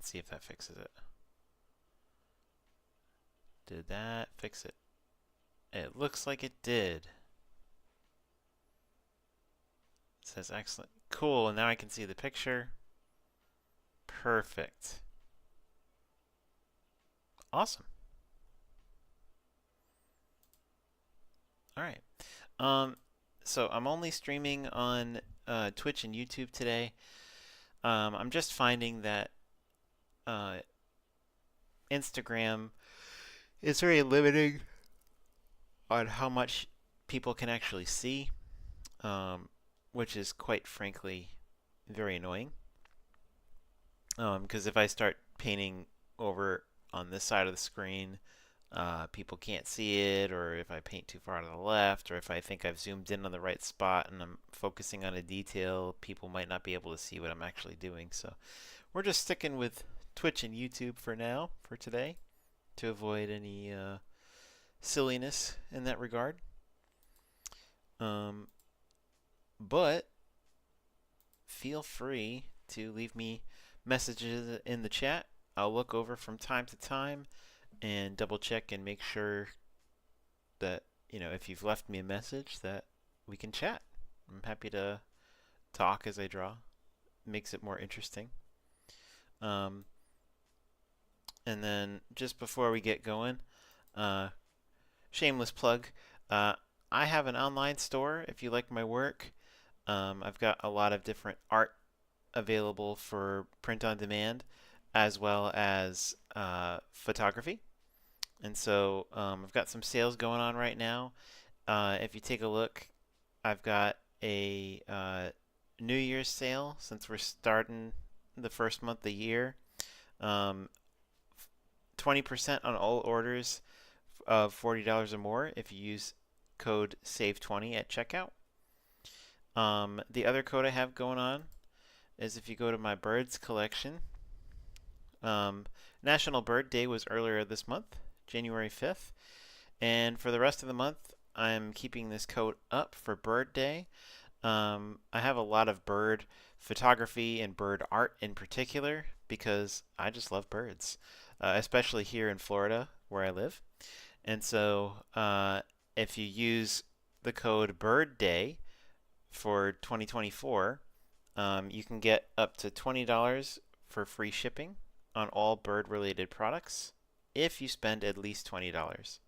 Let's see if that fixes it. Did that fix it? It looks like it did. It says excellent. Cool, and now I can see the picture. Perfect. Awesome. All right. So I'm only streaming on Twitch and YouTube today. I'm just finding that uh, Instagram is very limiting on how much people can actually see, which is quite frankly very annoying. Because if I start painting over on this side of the screen, people can't see it, or if I paint too far to the left, or if I think I've zoomed in on the right spot and I'm focusing on a detail, people might not be able to see what I'm actually doing. So we're just sticking with Twitch and YouTube for now, for today, to avoid any silliness in that regard. But feel free to leave me messages in the chat. I'll look over from time to time and double check and make sure that, if you've left me a message, that we can chat. I'm happy to talk as I draw. Makes it more interesting. And then just before we get going, shameless plug. I have an online store if you like my work. I've got a lot of different art available for print on demand, as well as photography. And so I've got some sales going on right now. If you take a look, I've got a New Year's sale since we're starting the first month of the year. 20% on all orders of $40 or more if you use code SAVE20 at checkout. The other code I have going on is if you go to my birds collection. National Bird Day was earlier this month, January 5th. And for the rest of the month, I'm keeping this code up for Bird Day. I have a lot of bird photography and bird art in particular because I just love birds, especially here in Florida where I live. And so if you use the code Bird Day for 2024, you can get up to $20 for free shipping on all bird-related products if you spend at least $20.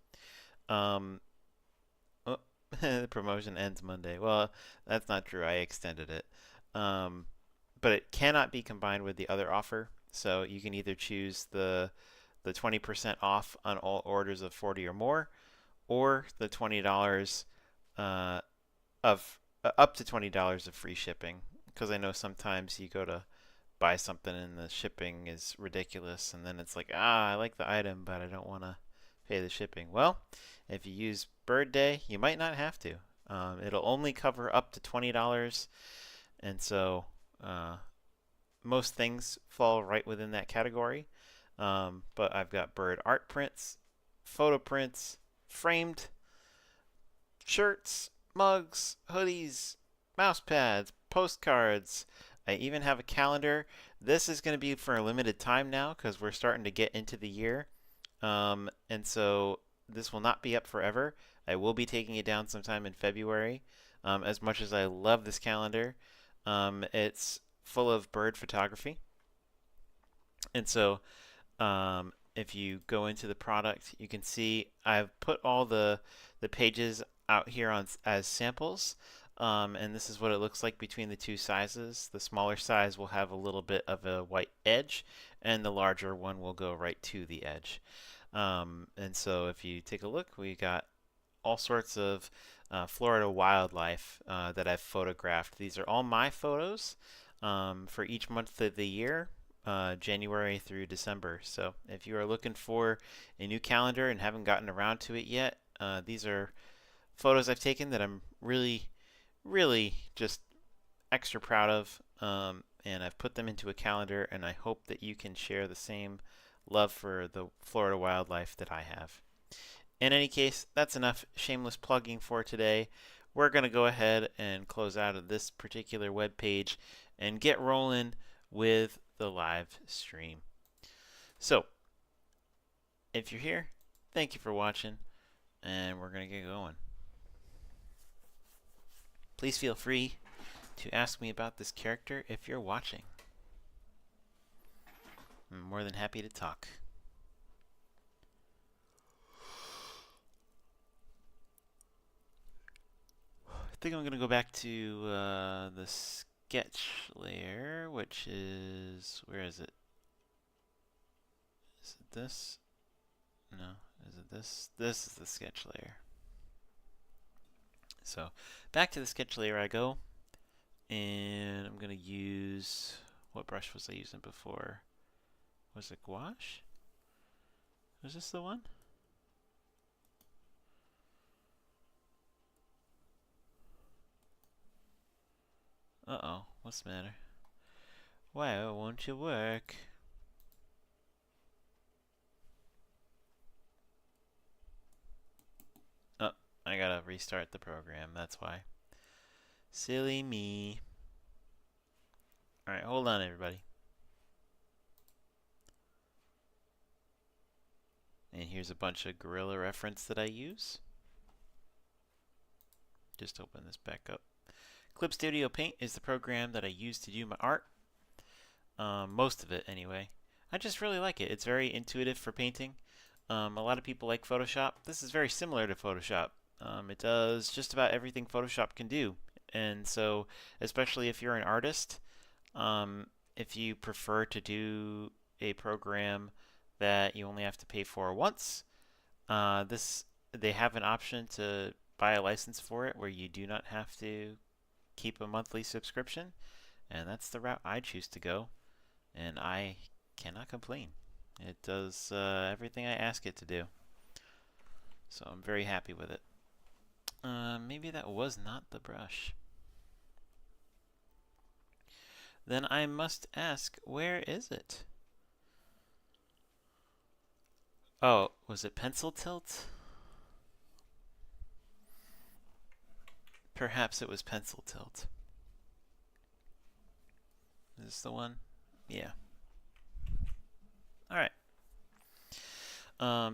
The promotion ends Monday. Well, that's not true. I extended it. But it cannot be combined with the other offer. So you can either choose the 20% off on all orders of 40 or more, or the $20 of up to $20 of free shipping. Because I know sometimes you go to buy something and the shipping is ridiculous, and then it's like, I like the item, but I don't want to pay the shipping. Well, if you use Bird Day, you might not have to. It'll only cover up to $20, and so most things fall right within that category. But I've got bird art prints, photo prints, framed shirts, mugs, hoodies, mouse pads, postcards. I even have a calendar. This is going to be for a limited time now because we're starting to get into the year. And so this will not be up forever. I will be taking it down sometime in February. As much as I love this calendar, it's full of bird photography. And so if you go into the product, you can see I've put all the pages out here as samples. And this is what it looks like between the two sizes. The smaller size will have a little bit of a white edge, and the larger one will go right to the edge. And so if you take a look, we got all sorts of Florida wildlife that I've photographed. These are all my photos for each month of the year, January through December. So if you are looking for a new calendar and haven't gotten around to it yet, these are photos I've taken that I'm really just extra proud of, and I've put them into a calendar, and I hope that you can share the same love for the Florida wildlife that I have. In any case, that's enough shameless plugging for today. We're going to go ahead and close out of this particular web page and get rolling with the live stream. So, if you're here, thank you for watching, and we're going to get going. Please feel free to ask me about this character if you're watching. I'm more than happy to talk. I think I'm going to go back to the sketch layer, which is, where is it? Is it this? No, is it this? This is the sketch layer. So back to the sketch layer I go, and I'm going to use, what brush was I using before? Was it gouache? Was this the one? Uh-oh, what's the matter? Why won't you work? Oh, I gotta restart the program, that's why. Silly me. Alright, hold on everybody. And here's a bunch of Gorilla reference that I use. Just open this back up. Clip Studio Paint is the program that I use to do my art. Most of it anyway. I just really like it. It's very intuitive for painting. A lot of people like Photoshop. This is very similar to Photoshop. It does just about everything Photoshop can do. And so, especially if you're an artist, if you prefer to do a program that you only have to pay for once, they have an option to buy a license for it where you do not have to keep a monthly subscription, and that's the route I choose to go, and I cannot complain. It does everything I ask it to do, so I'm very happy with it. Maybe that was not the brush. Then I must ask, where is it? Oh, was it pencil tilt? Perhaps it was pencil tilt. Is this the one? Yeah. Alright.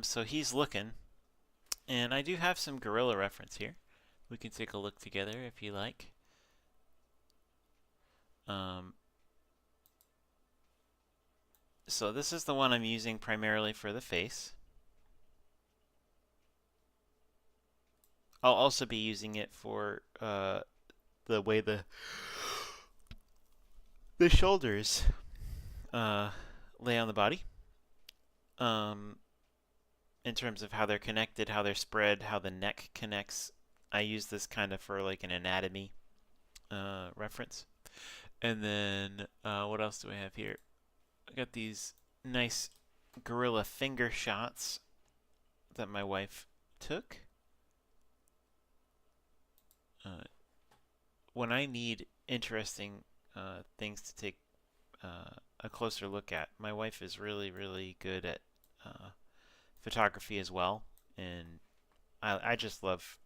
So he's looking. And I do have some Gorilla reference here. We can take a look together if you like. So this is the one I'm using primarily for the face. I'll also be using it for the way the shoulders lay on the body. In terms of how they're connected, how they're spread, how the neck connects. I use this kind of for like an anatomy reference. And then what else do I have here? I got these nice Gorilla finger shots that my wife took. When I need interesting things to take a closer look at, my wife is really, really good at photography as well, and I just love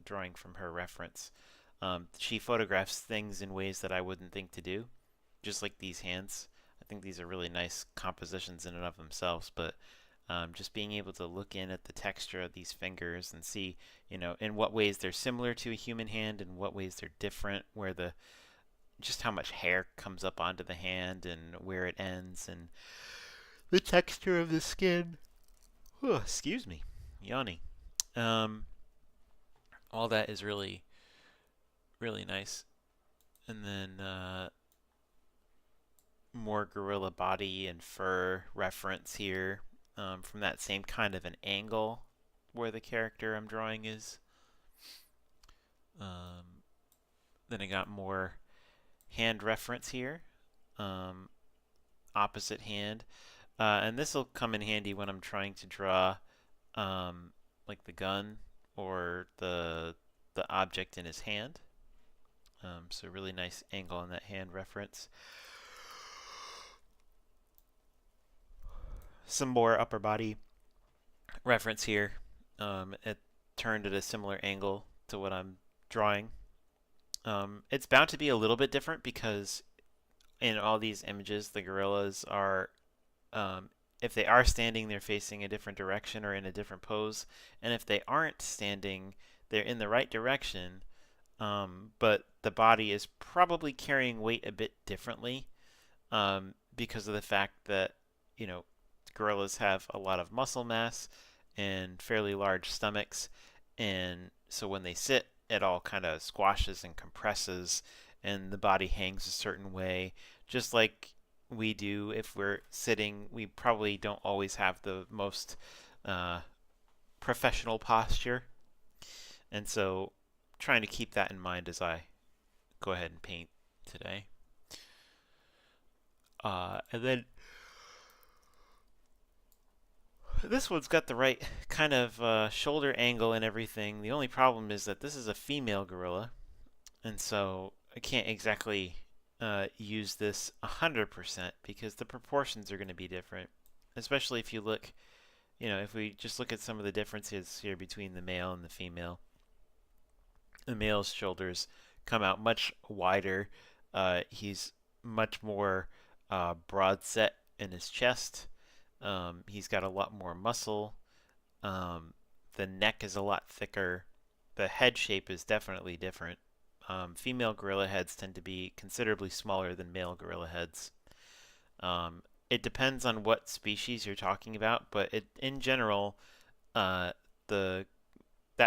drawing from her reference. She photographs things in ways that I wouldn't think to do, just like these hands. I think these are really nice compositions in and of themselves, but just being able to look in at the texture of these fingers and see, in what ways they're similar to a human hand and what ways they're different, where just how much hair comes up onto the hand and where it ends, and the texture of the skin. Oh, excuse me, yawning. All that is really, really nice. And then more gorilla body and fur reference here from that same kind of an angle where the character I'm drawing is. Then I got more hand reference here, opposite hand. And this will come in handy when I'm trying to draw like the gun or the object in his hand. So really nice angle on that hand reference. Some more upper body reference here. It turned at a similar angle to what I'm drawing. It's bound to be a little bit different because in all these images, the gorillas are if they are standing, they're facing a different direction or in a different pose. And if they aren't standing, they're in the right direction, but the body is probably carrying weight a bit differently, because of the fact that, you know, gorillas have a lot of muscle mass and fairly large stomachs. And so when they sit, it all kind of squashes and compresses, and the body hangs a certain way, just like we do if we're sitting. We probably don't always have the most uh, professional posture. And so trying to keep that in mind as I go ahead and paint today. And then this one's got the right kind of shoulder angle and everything. The only problem is that this is a female gorilla, and so I can't exactly use this 100% because the proportions are going to be different. Especially if you look, if we just look at some of the differences here between the male and the female. The male's shoulders come out much wider. He's much more broad set in his chest. He's got a lot more muscle. The neck is a lot thicker. The head shape is definitely different. Female gorilla heads tend to be considerably smaller than male gorilla heads. It depends on what species you're talking about, but in general, that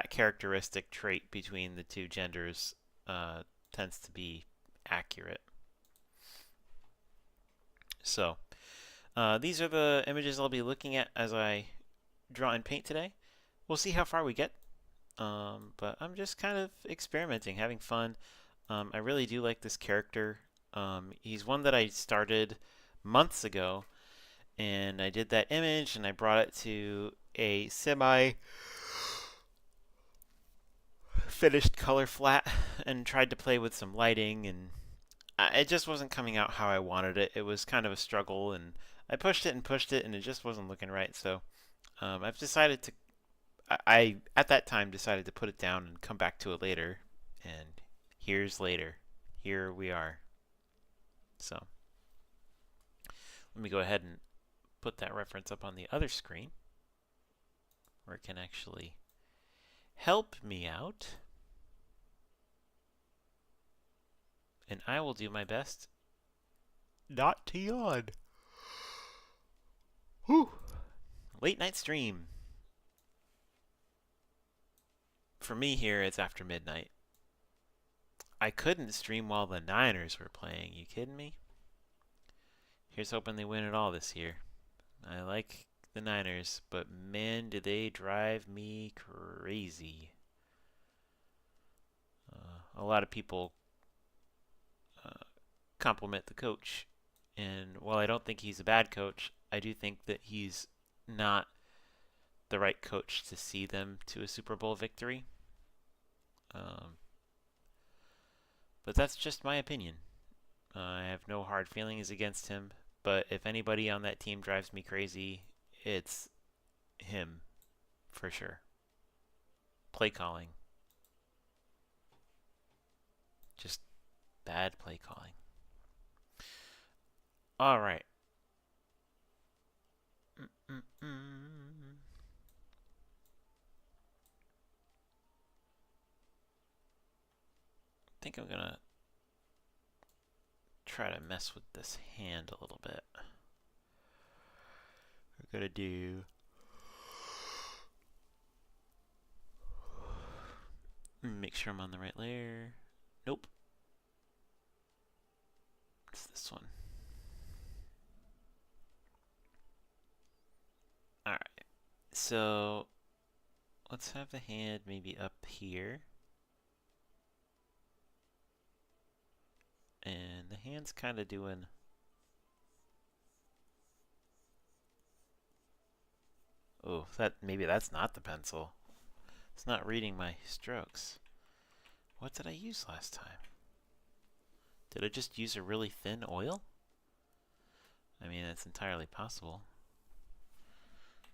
characteristic trait between the two genders tends to be accurate. So, these are the images I'll be looking at as I draw and paint today. We'll see how far we get, but I'm just kind of experimenting, having fun. I really do like this character. He's one that I started months ago, and I did that image and I brought it to a semi-finished color flat and tried to play with some lighting, and it just wasn't coming out how I wanted it. It was kind of a struggle, and I pushed it and pushed it, and it just wasn't looking right. So I've decided to, I at that time decided to put it down and come back to it later, and here's later. Here we are. So let me go ahead and put that reference up on the other screen where it can actually help me out. And I will do my best not to yawn. Whew. Late night stream. For me here, it's after midnight. I couldn't stream while the Niners were playing. You kidding me? Here's hoping they win it all this year. I like the Niners, but man, do they drive me crazy. A lot of people compliment the coach, and while I don't think he's a bad coach, I do think that he's not the right coach to see them to a Super Bowl victory. But that's just my opinion. I have no hard feelings against him, but if anybody on that team drives me crazy, it's him, for sure. Play calling. Just bad play calling. All right. I think I'm gonna try to mess with this hand a little bit. We're gonna do make sure I'm on the right layer. Nope. It's this one. Alright. So let's have the hand maybe up here. And the hand's kind of doing maybe that's not the pencil. It's not reading my strokes. What did I use last time? Did I just use a really thin oil? I mean, it's entirely possible.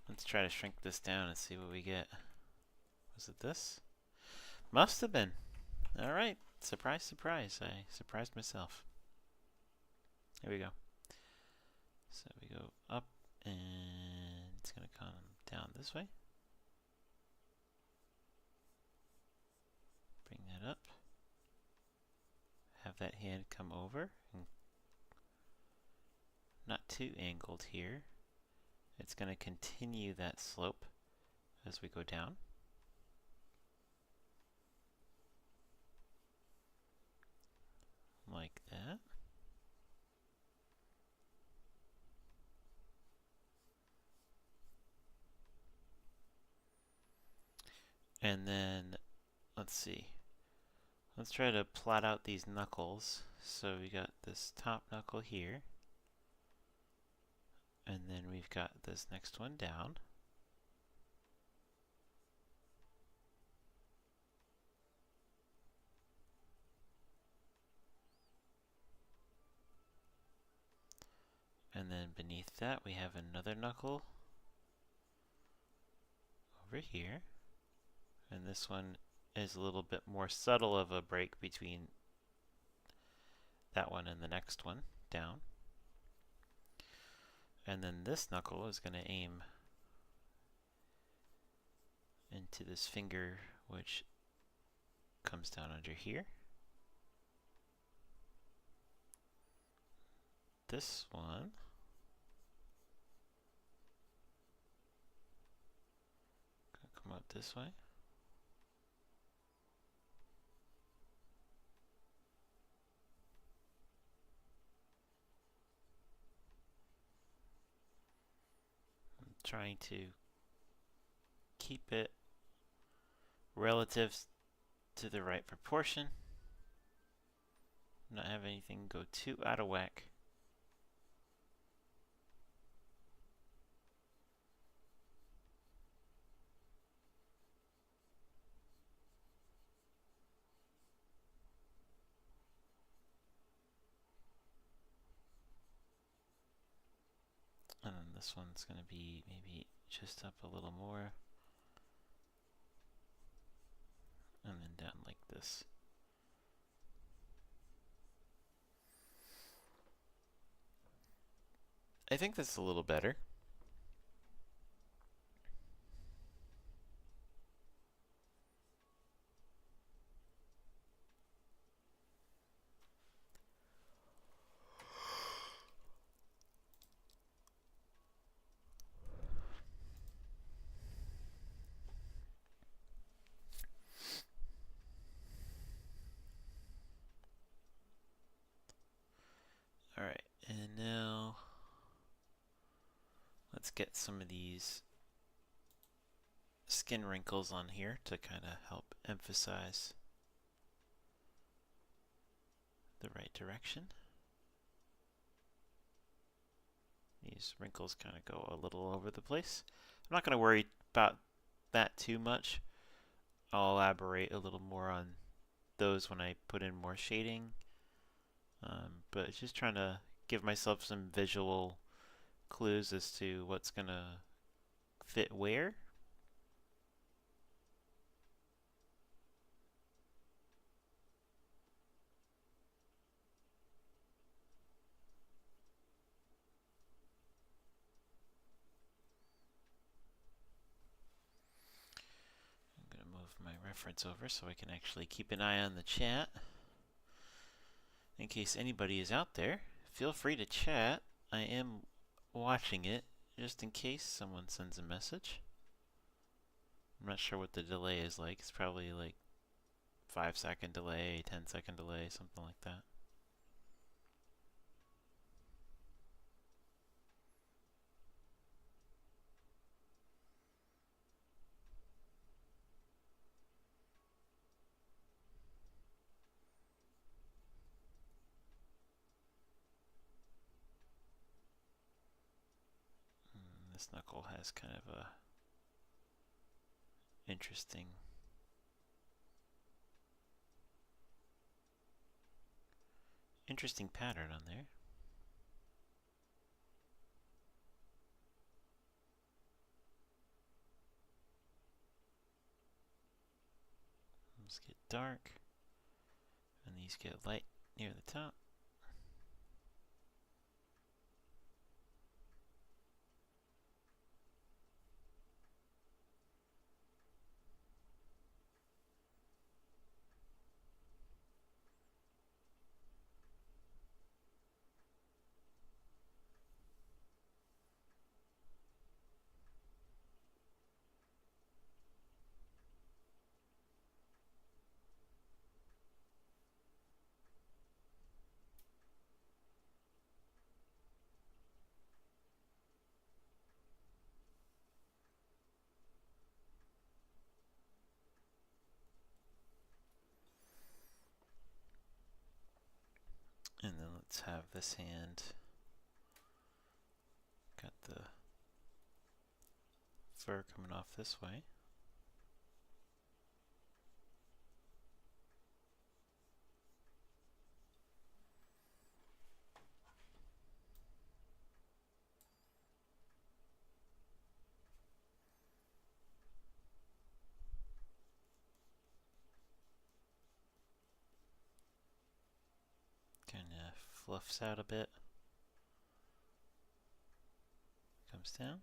Let's try to shrink this down and see what we get. Was it this? Must have been. Alright. Surprise, surprise. I surprised myself. Here we go. So we go up and this way. Bring that up. Have that hand come over. And not too angled here. It's going to continue that slope as we go down. Like that. And then, let's see. Let's try to plot out these knuckles. So we got this top knuckle here. And then we've got this next one down. And then beneath that we have another knuckle over here. And this one is a little bit more subtle of a break between that one and the next one down. And then this knuckle is going to aim into this finger, which comes down under here. This one gonna come out this way. I'm trying to keep it relative to the right proportion. Not have anything go too out of whack. And then this one's going to be maybe just up a little more. And then down like this. I think that's a little better. Alright, and now let's get some of these skin wrinkles on here to kind of help emphasize the right direction. These wrinkles kind of go a little over the place. I'm not going to worry about that too much. I'll elaborate a little more on those when I put in more shading. But just trying to give myself some visual clues as to what's going to fit where. I'm going to move my reference over so I can actually keep an eye on the chat. In case anybody is out there, feel free to chat. I am watching it, just in case someone sends a message. I'm not sure what the delay is like. It's probably like 5-second delay, 10-second delay, something like that. This knuckle has kind of a interesting pattern on there. These get dark, and these get light near the top. Let's have this hand. Got the fur coming off this way. Kind of fluffs out a bit. Comes down.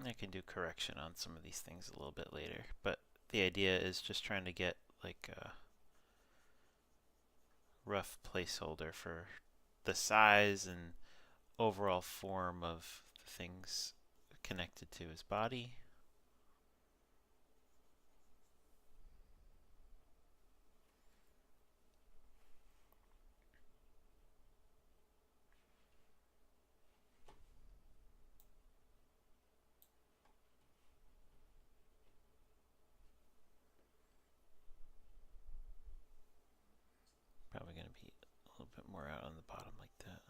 I can do correction on some of these things a little bit later, but the idea is just trying to get like a rough placeholder for the size and overall form of the things connected to his body. Probably going to be a little bit more out on the bottom like that.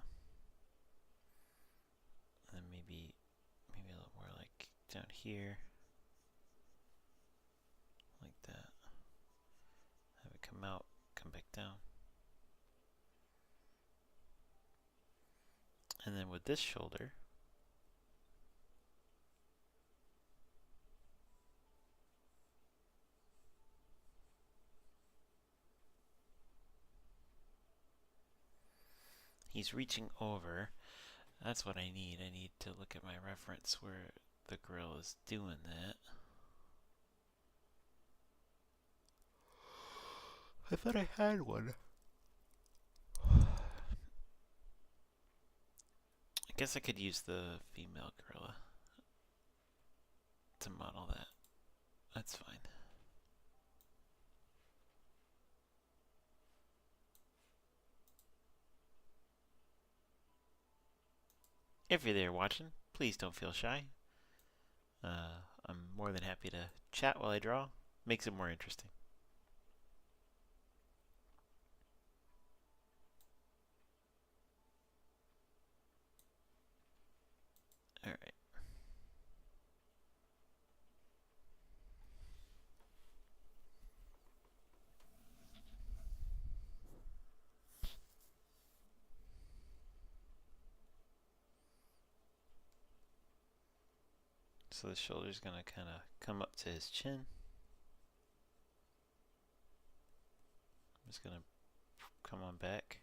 And then maybe a little more like down here. Like that. Have it come out, come back down. And then with this shoulder, he's reaching over. That's what I need. I need to look at my reference where the grill is doing that. I thought I had one. I guess I could use the female gorilla to model that. That's fine. If you're there watching, please don't feel shy. I'm more than happy to chat while I draw. Makes it more interesting. Alright. So the shoulder's gonna kind of come up to his chin. I'm just gonna come on back.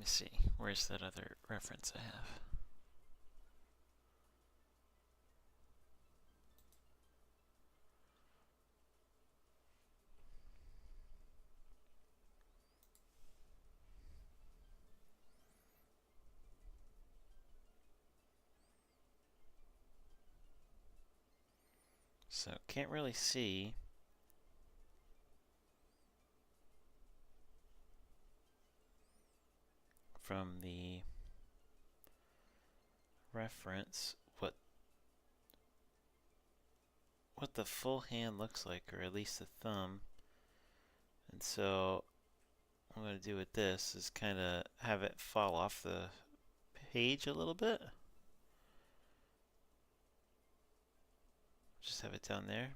me see. Where's that other reference I have? So can't really see. From the reference what the full hand looks like, or at least the thumb. And so what I'm going to do with this is kind of have it fall off the page a little bit. Just have it down there.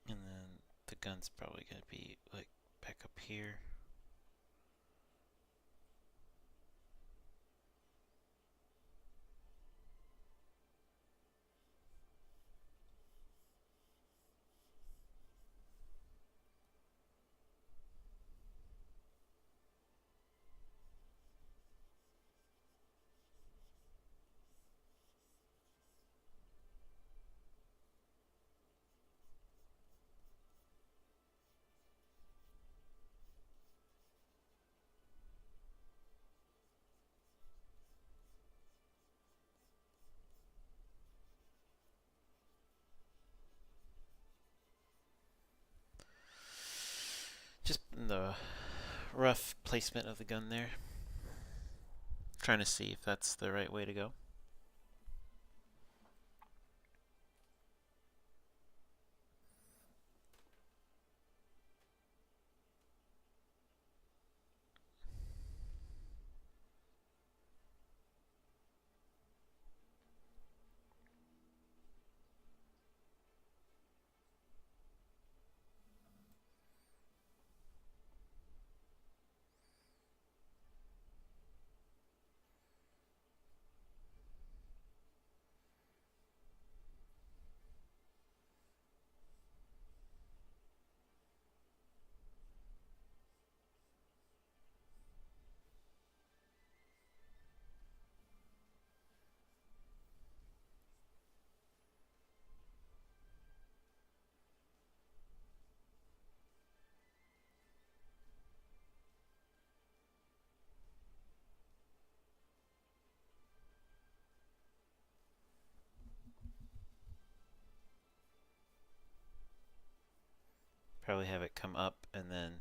And then the gun's probably going to be like back up here. Just the rough placement of the gun there. Trying to see if that's the right way to go. Probably have it come up and then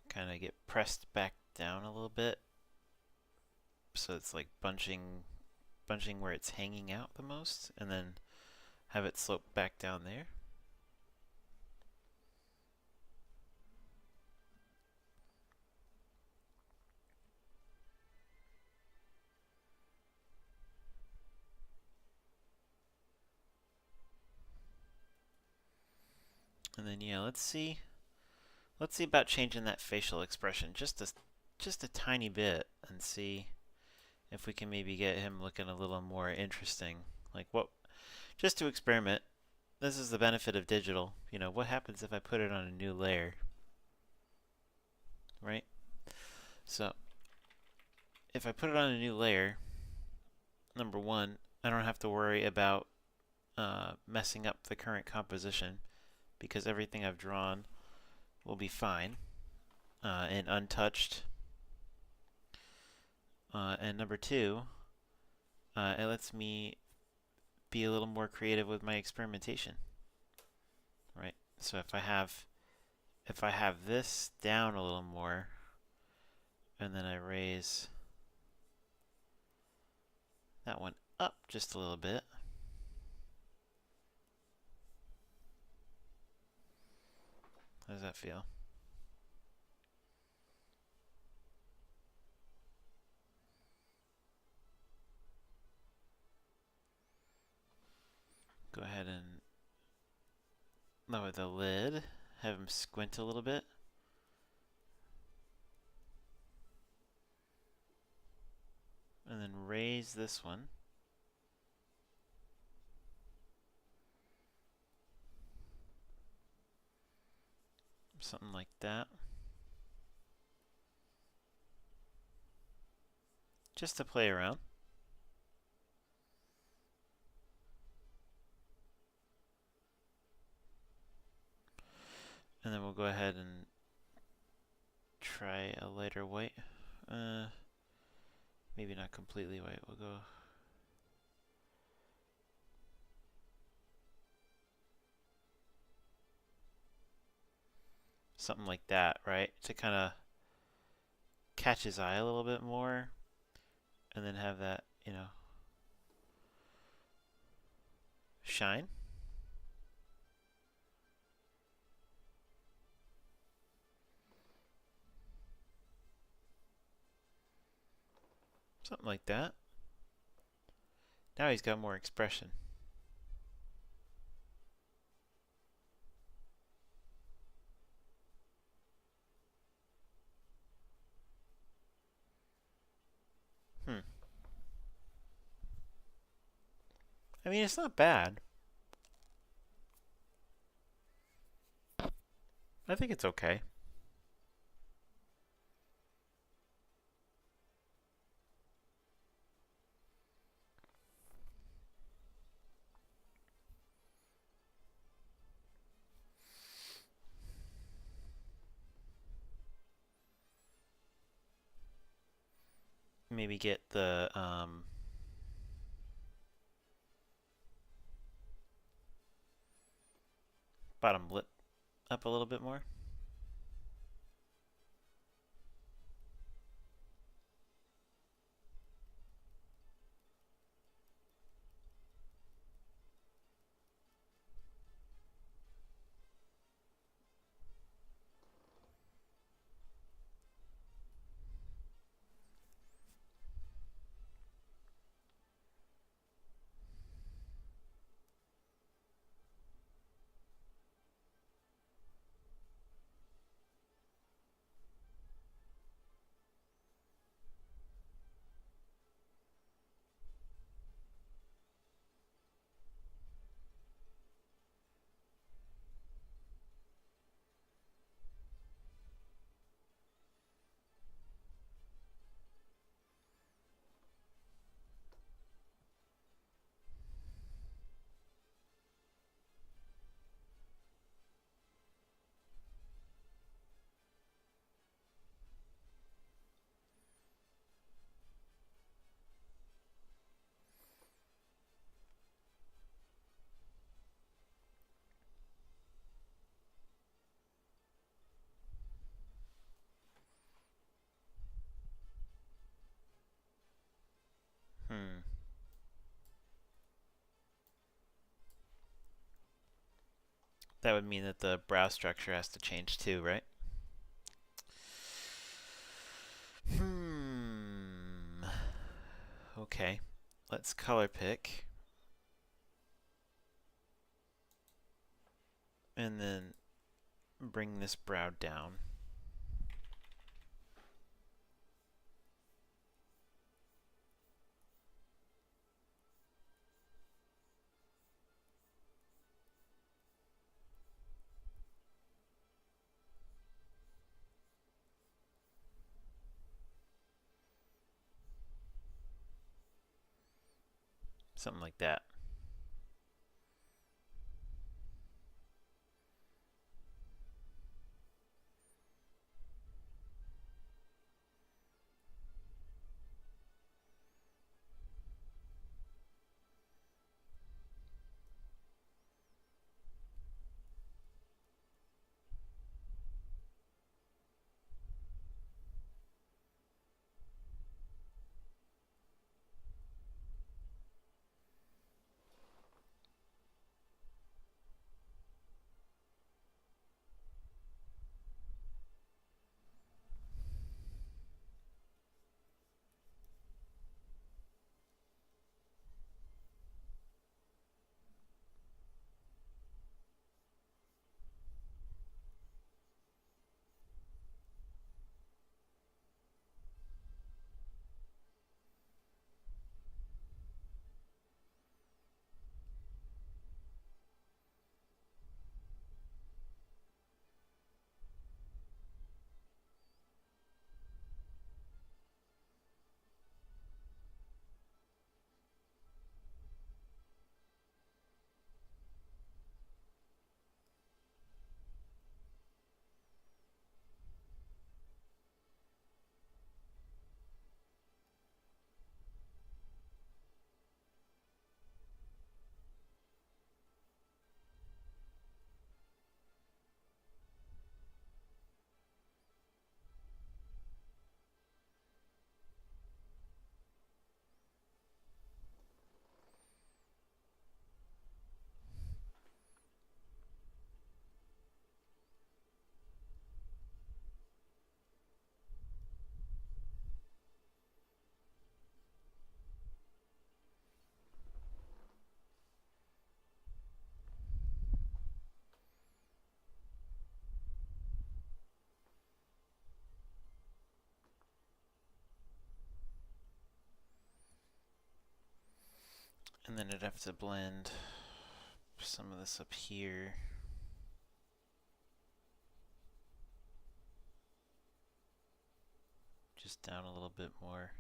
kind of get pressed back down a little bit, so it's like bunching where it's hanging out the most, and then have it slope back down there. And then yeah, let's see about changing that facial expression just a tiny bit, and see if we can maybe get him looking a little more interesting. Like what, just to experiment. this is the benefit of digital. You know, what happens if I put it on a new layer, right? So if I put it on a new layer, number one, I don't have to worry about messing up the current composition because everything I've drawn will be fine and untouched. And number two, it lets me be a little more creative with my experimentation, right? So if I have this down a little more, and then I raise that one up just a little bit, how does that feel? Go ahead and lower the lid, have him squint a little bit. And then raise this one. Something like that. Just to play around. And then we'll go ahead and try a lighter white. Maybe not completely white. We'll go something like that, right? To kind of catch his eye a little bit more. And then have that, you know, shine. Something like that. Now he's got more expression. I mean, it's not bad. I think it's okay. Maybe get the bottom lip up a little bit more. That would mean that the brow structure has to change too, right? Okay. Let's color pick. And then bring this brow down. something like that. And then I'd have to blend some of this up here. Just down a little bit more.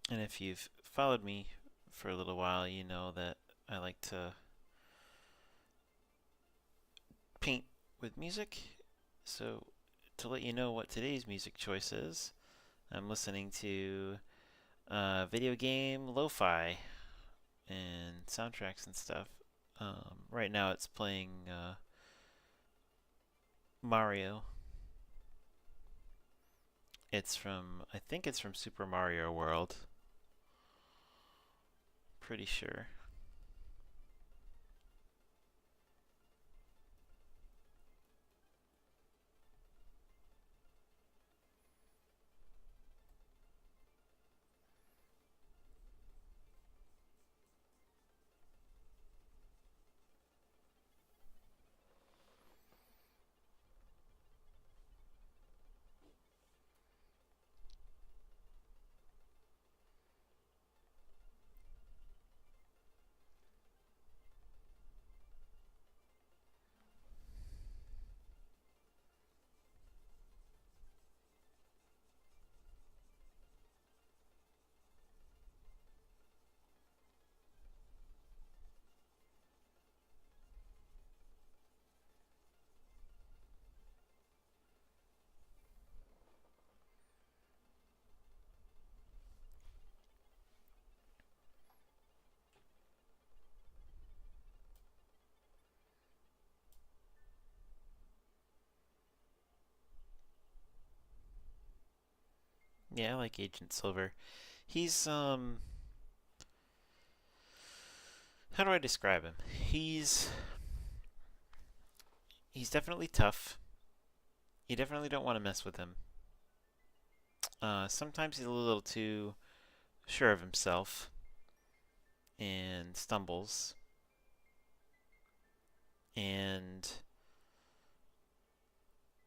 And if you've followed me for a little while, you know that I like to paint with music. So to let you know what today's music choice is, I'm listening to video game lo-fi and soundtracks and stuff. Right now it's playing Mario. I think it's from Super Mario World. Pretty sure. Yeah, I like Agent Silver. He's how do I describe him? He's he's definitely tough. You definitely don't want to mess with him. Sometimes he's a little too sure of himself and stumbles. And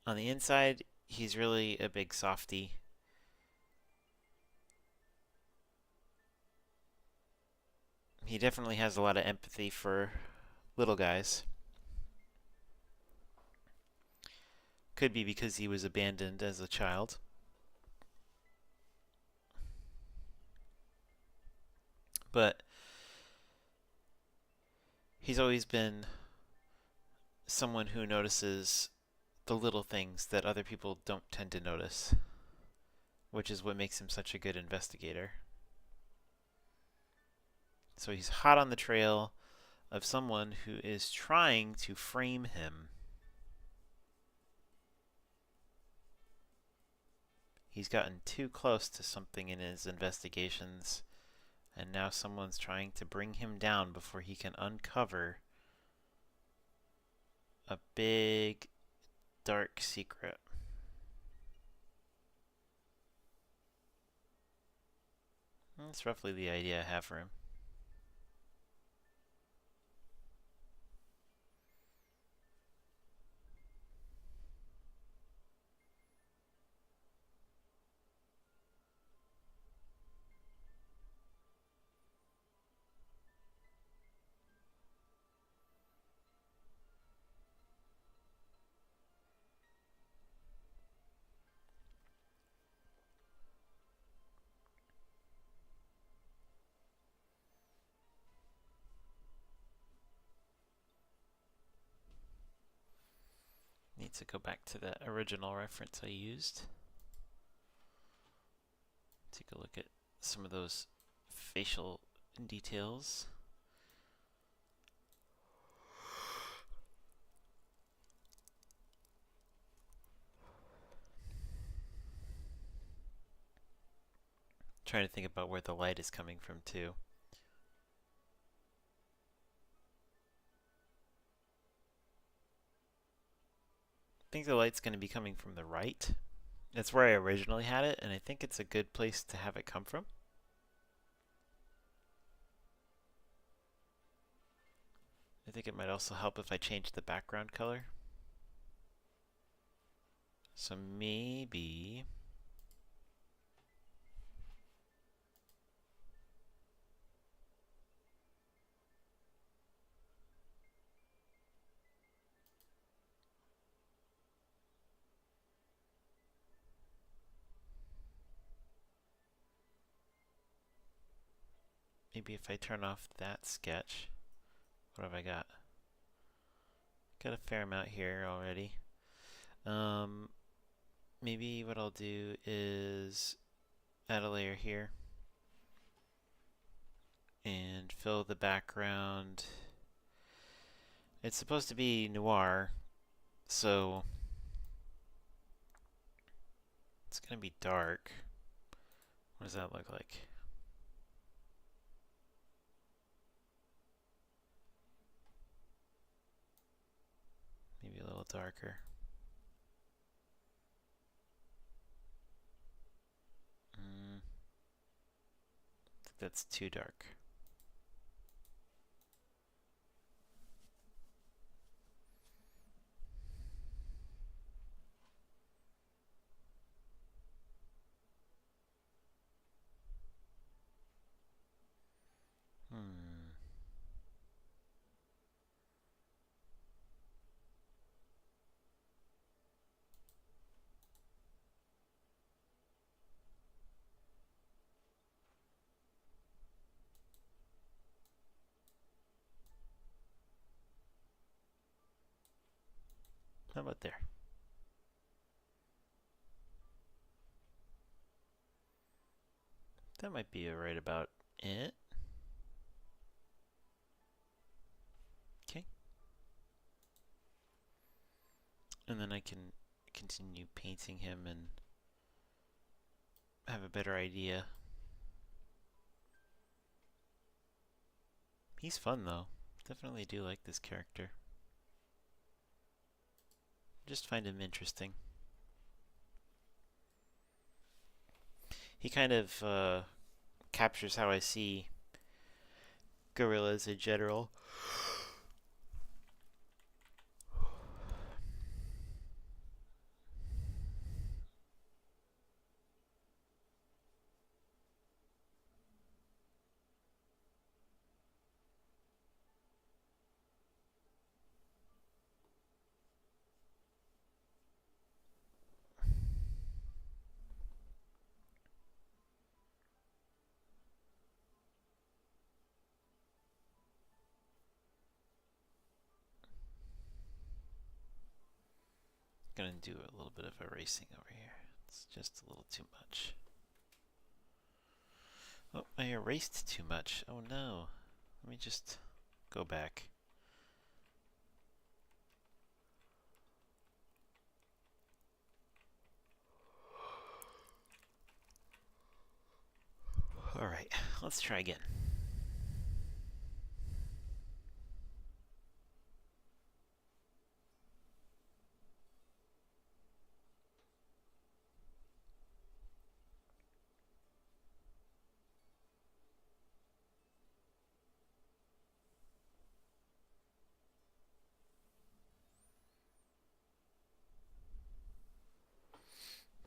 on the inside, he's really a big softy. He definitely has a lot of empathy for little guys. Could be because he was abandoned as a child. But he's always been someone who notices the little things that other people don't tend to notice, which is what makes him such a good investigator. So he's hot on the trail of someone who is trying to frame him. He's gotten too close to something in his investigations, and now someone's trying to bring him down before he can uncover a big, dark secret. That's roughly the idea I have for him. Need to go back to that original reference I used. Take a look at some of those facial details. Trying to think about where the light is coming from too. I think the light's going to be coming from the right. That's where I originally had it, and I think it's a good place to have it come from. I think it might also help if I change the background color. So maybe if I turn off that sketch, what have I got? Got a fair amount here already. Maybe what I'll do is add a layer here and fill the background. It's supposed to be noir, so it's going to be dark. What does that look like? Maybe a little darker. I think that's too dark. How about there? That might be right about it. Okay. And then I can continue painting him and have a better idea. He's fun though. Definitely do like this character. Just find him interesting. He kind of captures how I see gorillas in general. Gonna do a little bit of erasing over here. It's just a little too much. Oh, I erased too much. Oh no. Let me just go back. Alright, let's try again.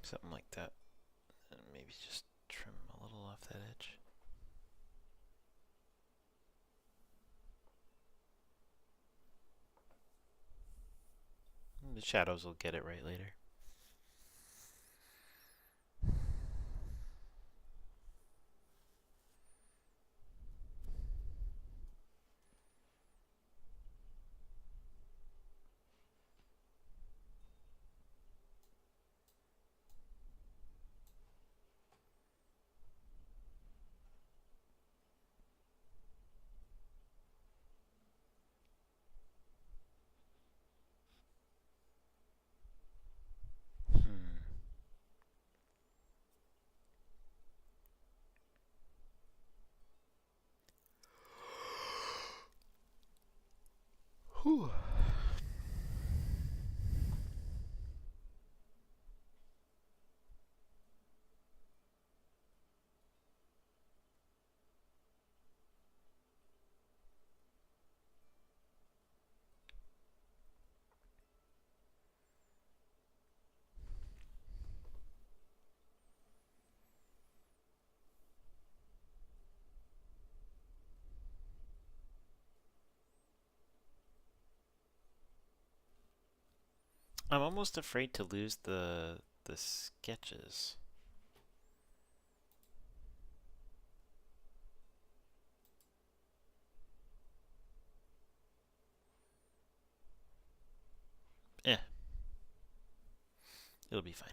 Something like that. And maybe just trim a little off that edge. The shadows will get it right later. Whew. I'm almost afraid to lose the sketches. Eh. It'll be fine.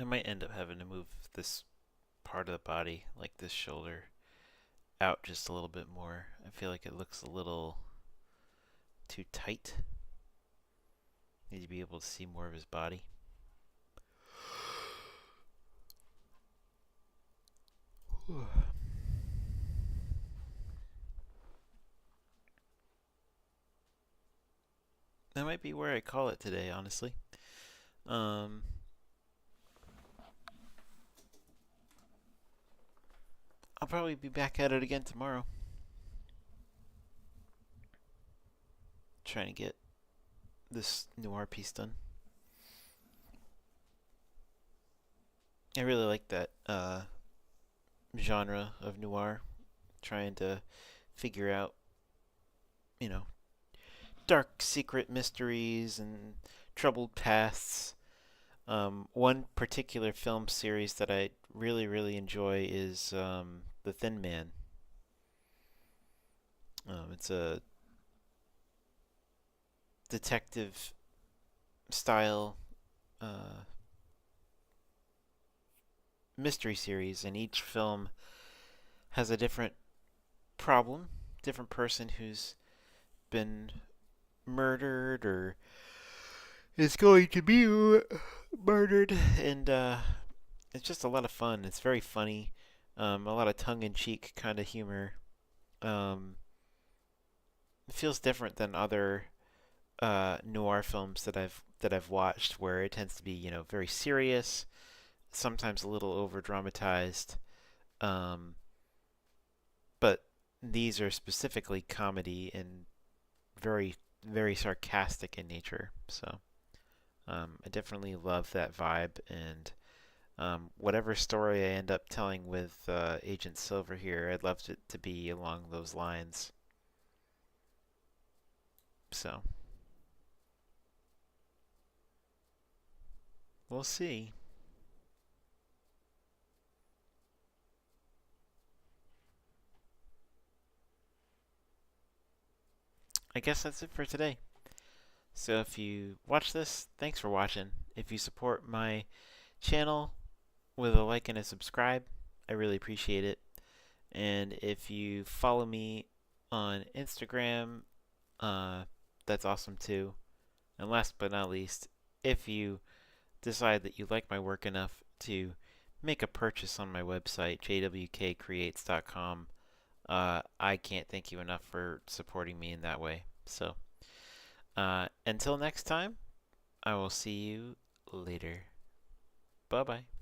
I might end up having to move this part of the body, like this shoulder, out just a little bit more. I feel like it looks a little too tight. Need to be able to see more of his body. That might be where I call it today, honestly. I'll probably be back at it again tomorrow. Trying to get this noir piece done. I really like that genre of noir. Trying to figure out, you know, dark secret mysteries and troubled pasts. One particular film series that I really, really enjoy is The Thin Man. It's a detective style mystery series, and each film has a different problem, different person who's been murdered or is going to be murdered, and it's just a lot of fun. It's very funny, a lot of tongue-in-cheek kind of humor. It feels different than other noir films that I've watched, where it tends to be, very serious, sometimes a little over dramatized. Um, but these are specifically comedy and very, very sarcastic in nature. So I definitely love that vibe, and whatever story I end up telling with Agent Silver here, I'd love it to be along those lines. So we'll see. I guess that's it for today. So if you watch this, thanks for watching. If you support my channel with a like and a subscribe, I really appreciate it. And if you follow me on Instagram, that's awesome too. And last but not least, if you decide that you like my work enough to make a purchase on my website, jwkcreates.com, I can't thank you enough for supporting me in that way. So, until next time, I will see you later. Bye bye.